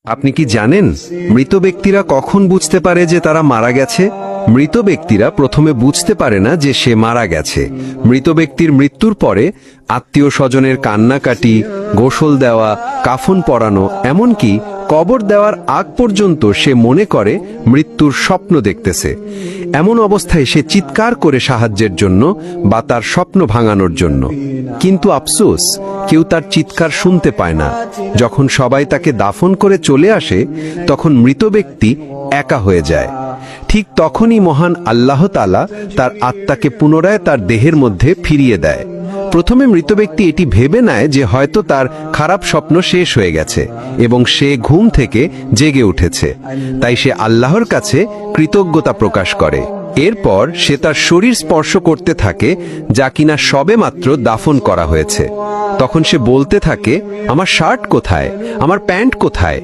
আপনি কি জানেন মৃত ব্যক্তিরা কখন বুঝতে পারে যে তারা মারা গেছে? মৃত ব্যক্তিরা প্রথমে বুঝতে পারে না যে সে মারা গেছে। মৃত ব্যক্তির মৃত্যুর পরে আত্মীয় স্বজনের কান্নাকাটি, গোসল দেওয়া, কাফন পরানো, এমনকি কবর দেওয়ার আগ পর্যন্ত সে মনে করে মৃত্যুর স্বপ্ন দেখতেছে। এমন অবস্থায় সে চিৎকার করে সাহায্যের জন্য বা তার স্বপ্ন ভাঙানোর জন্য। কিন্তু আফসোস, কেউ তার চিৎকার শুনতে পায় না। যখন সবাই তাকে দাফন করে চলে আসে, তখন মৃত ব্যক্তি একা হয়ে যায়। ঠিক তখনই মহান আল্লাহ তাআলা তার আত্মাকে পুনরায় তার দেহের মধ্যে ফিরিয়ে দেয়। প্রথমে মৃত ব্যক্তি এটি ভেবে নেয় যে হয়তো তার খারাপ স্বপ্ন শেষ হয়ে গেছে এবং সে ঘুম থেকে জেগে উঠেছে। তাই সে আল্লাহর কাছে কৃতজ্ঞতা প্রকাশ করে। এরপর সে তার শরীর স্পর্শ করতে থাকে, যা কিনা সবেমাত্র দাফন করা হয়েছে। তখন সে বলতে থাকে, আমার শার্ট কোথায়, আমার প্যান্ট কোথায়?